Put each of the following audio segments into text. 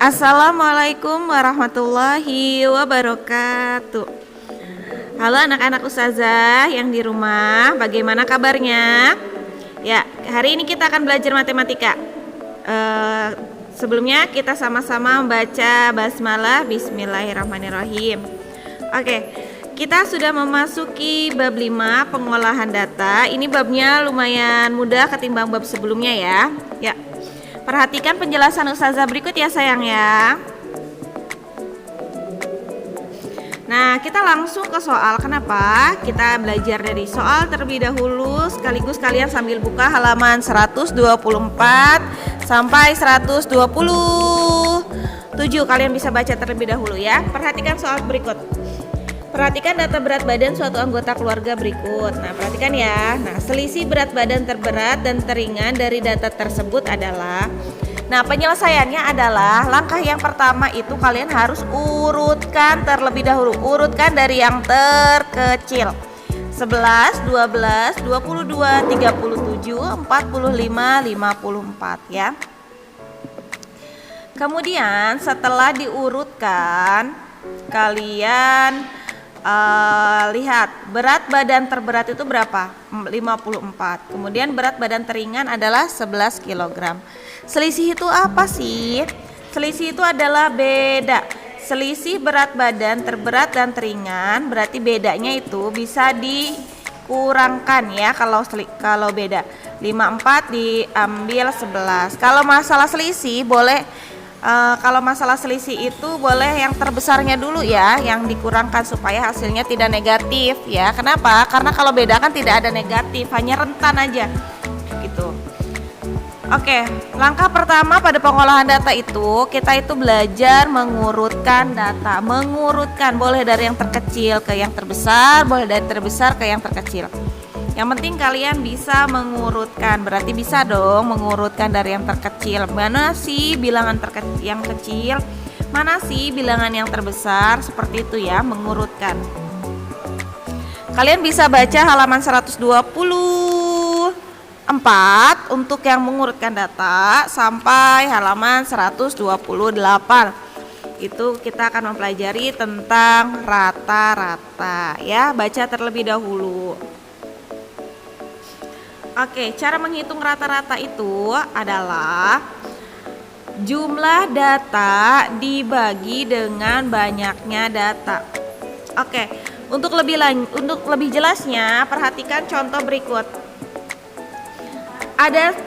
Assalamualaikum warahmatullahi wabarakatuh. Halo anak-anak ustazah yang di rumah, bagaimana kabarnya? Ya, hari ini kita akan belajar matematika. Sebelumnya kita sama-sama membaca basmalah. Bismillahirrahmanirrahim. Oke, kita sudah memasuki bab 5 pengolahan data. Ini babnya lumayan mudah ketimbang bab sebelumnya ya. Ya. Perhatikan penjelasan ustazah berikut ya sayang ya. Nah, kita langsung ke soal. Kenapa? Kita belajar dari soal terlebih dahulu, sekaligus kalian sambil buka halaman 124 sampai 127. Kalian bisa baca terlebih dahulu ya. Perhatikan soal berikut. Perhatikan data berat badan suatu anggota keluarga berikut. Nah, perhatikan ya. Nah, selisih berat badan terberat dan teringan dari data tersebut adalah. Nah, penyelesaiannya adalah langkah yang pertama itu kalian harus urutkan terlebih dahulu. Urutkan dari yang terkecil. 11, 12, 22, 37, 45, 54 ya. Kemudian setelah diurutkan, kalian lihat berat badan terberat itu berapa? 54. Kemudian berat badan teringan adalah 11 kg. Selisih itu apa sih? Selisih itu adalah beda. Selisih berat badan terberat dan teringan, berarti bedanya itu bisa dikurangkan ya kalau beda. 54 diambil 11. Kalau masalah selisih itu boleh yang terbesarnya dulu ya, yang dikurangkan supaya hasilnya tidak negatif ya. Kenapa? Karena kalau beda kan tidak ada negatif, hanya rentan aja gitu. Oke, langkah pertama pada pengolahan data itu kita itu belajar mengurutkan data. Mengurutkan boleh dari yang terkecil ke yang terbesar, boleh dari terbesar ke yang terkecil. Yang penting kalian bisa mengurutkan, berarti bisa dong mengurutkan dari yang terkecil. Mana sih bilangan yang kecil, mana sih bilangan yang terbesar, seperti itu ya, mengurutkan. Kalian bisa baca halaman 124 untuk yang mengurutkan data sampai halaman 128. Itu kita akan mempelajari tentang rata-rata ya, baca terlebih dahulu. Oke, cara menghitung rata-rata itu adalah jumlah data dibagi dengan banyaknya data. Oke, untuk lebih jelasnya perhatikan contoh berikut. Ada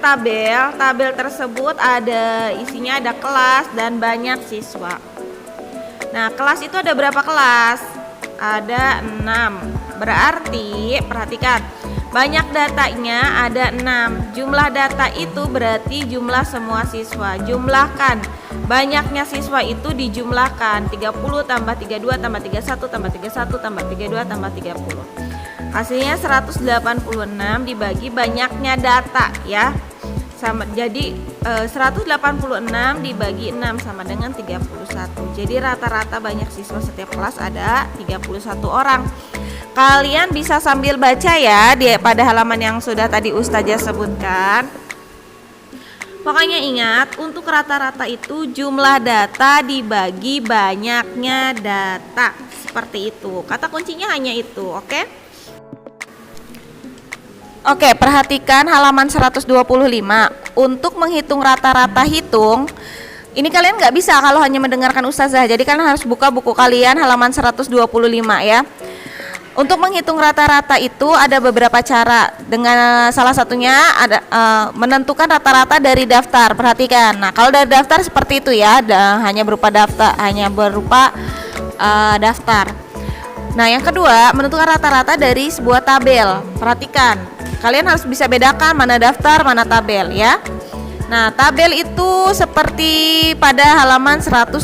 tabel tersebut isinya ada kelas dan banyak siswa. Nah, kelas itu ada berapa kelas? Ada 6. Berarti perhatikan, banyak datanya ada 6. Jumlah data itu berarti jumlah semua siswa. Jumlahkan. Banyaknya siswa itu dijumlahkan. 30 tambah 32 tambah 31 tambah 31 tambah 32 tambah 30. Hasilnya 186 dibagi banyaknya data ya. Jadi 186 dibagi 6 sama dengan 31. Jadi rata-rata banyak siswa setiap kelas ada 31 orang. Kalian bisa sambil baca ya pada halaman yang sudah tadi Ustazah sebutkan. Pokoknya ingat, untuk rata-rata itu jumlah data dibagi banyaknya data. Seperti itu. Kata kuncinya hanya itu, oke? Oke, perhatikan halaman 125. Untuk menghitung rata-rata hitung, ini kalian nggak bisa kalau hanya mendengarkan Ustazah. Jadi kalian harus buka buku kalian halaman 125 ya. Untuk menghitung rata-rata itu ada beberapa cara. Dengan salah satunya ada menentukan rata-rata dari daftar. Perhatikan. Nah, kalau dari daftar seperti itu ya, hanya berupa daftar. Nah, yang kedua, menentukan rata-rata dari sebuah tabel. Perhatikan. Kalian harus bisa bedakan mana daftar, mana tabel ya. Nah, tabel itu seperti pada halaman 126,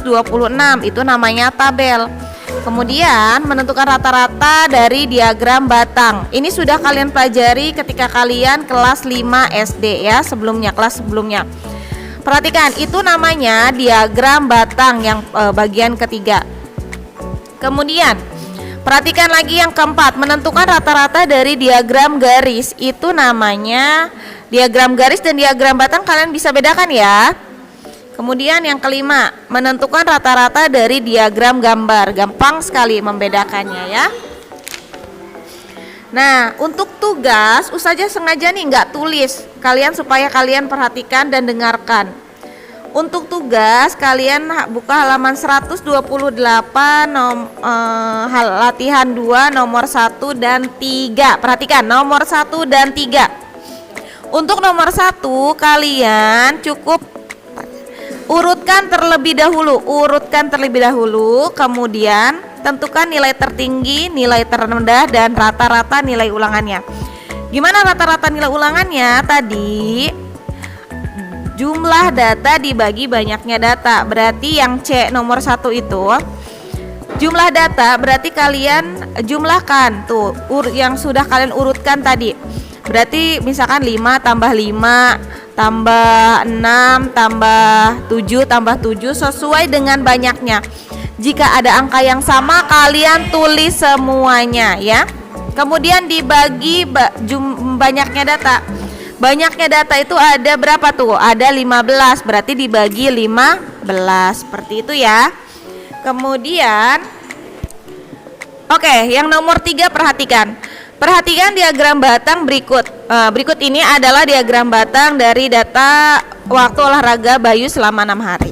itu namanya tabel. Kemudian menentukan rata-rata dari diagram batang. Ini sudah kalian pelajari ketika kalian kelas 5 SD ya, kelas sebelumnya. Perhatikan, itu namanya diagram batang yang bagian ketiga. Kemudian perhatikan lagi yang keempat, menentukan rata-rata dari diagram garis. Itu namanya diagram garis dan diagram batang, kalian bisa bedakan ya. Kemudian yang kelima, menentukan rata-rata dari diagram gambar. Gampang sekali membedakannya ya. Nah, untuk tugas Ustazah sengaja nih nggak tulis kalian supaya kalian perhatikan dan dengarkan. Untuk tugas kalian buka halaman 128 latihan 2 nomor 1 dan 3. Perhatikan nomor 1 dan 3. Untuk nomor 1 kalian cukup urutkan terlebih dahulu, kemudian tentukan nilai tertinggi, nilai terendah, dan rata-rata nilai ulangannya. Gimana rata-rata nilai ulangannya? Tadi jumlah data dibagi banyaknya data. Berarti yang C nomor 1 itu jumlah data, berarti kalian jumlahkan tuh yang sudah kalian urutkan tadi. Berarti misalkan 5 tambah 5 tambah 6 tambah 7 tambah 7 sesuai dengan banyaknya. Jika ada angka yang sama kalian tulis semuanya ya. Kemudian dibagi banyaknya data. Banyaknya data itu ada berapa tuh? Ada 15, berarti dibagi 15. Seperti itu ya. Kemudian oke, yang nomor 3 perhatikan. Perhatikan diagram batang berikut. Berikut ini adalah diagram batang dari data waktu olahraga Bayu selama 6 hari.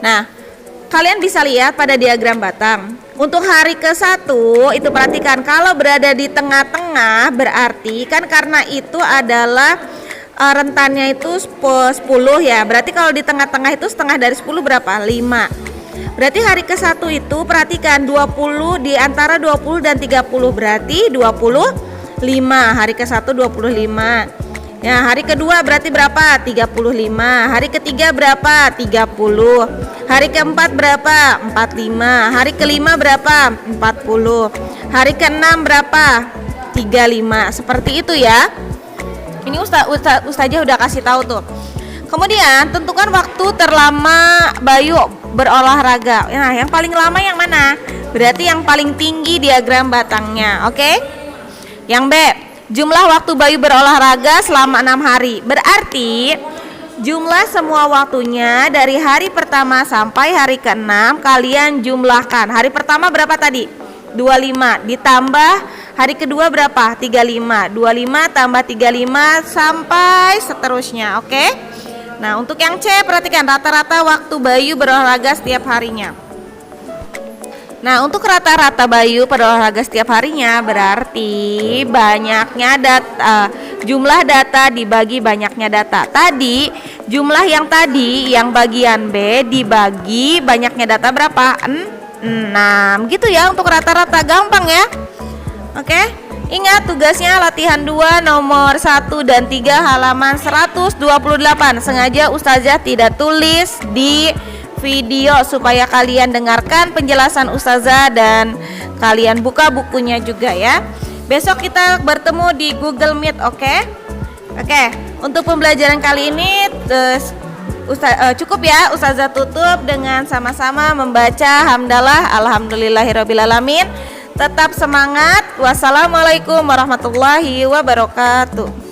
Nah, kalian bisa lihat pada diagram batang. Untuk hari ke-1 itu perhatikan, kalau berada di tengah-tengah berarti kan karena itu adalah rentannya itu 10 ya. Berarti kalau di tengah-tengah itu setengah dari 10 berapa? 5. Berarti hari ke-1 itu perhatikan 20 di antara 20 dan 30 berarti 25. Hari ke-1 25. Ya, hari kedua berarti berapa? 35. Hari ketiga berapa? 30. Hari keempat berapa? 45. Hari kelima berapa? 40. Hari keenam berapa? 35. Seperti itu ya. Ini Ustazah udah kasih tahu tuh. Kemudian tentukan waktu terlama Bayu berolahraga. Nah, yang paling lama yang mana? Berarti yang paling tinggi diagram batangnya. Oke? Yang B, jumlah waktu Bayu berolahraga selama 6 hari. Berarti jumlah semua waktunya dari hari pertama sampai hari ke-6 kalian jumlahkan. Hari pertama berapa tadi? 25 ditambah hari kedua berapa? 35. 25 tambah 35 sampai seterusnya. Oke? Nah, untuk yang C perhatikan rata-rata waktu Bayu berolahraga setiap harinya. Nah, untuk rata-rata Bayu berolahraga setiap harinya berarti banyaknya data, jumlah data dibagi banyaknya data. Tadi jumlah yang tadi yang bagian B dibagi banyaknya data berapa? 6. Gitu ya untuk rata-rata, gampang ya. Oke? Ingat tugasnya latihan 2 nomor 1 dan 3 halaman 128. Sengaja Ustazah tidak tulis di video supaya kalian dengarkan penjelasan Ustazah dan kalian buka bukunya juga ya. Besok kita bertemu di Google Meet, oke? Oke, untuk pembelajaran kali ini cukup ya. Ustazah tutup dengan sama-sama membaca hamdalah alhamdulillahirobbilalamin. Tetap semangat. Wassalamualaikum warahmatullahi wabarakatuh.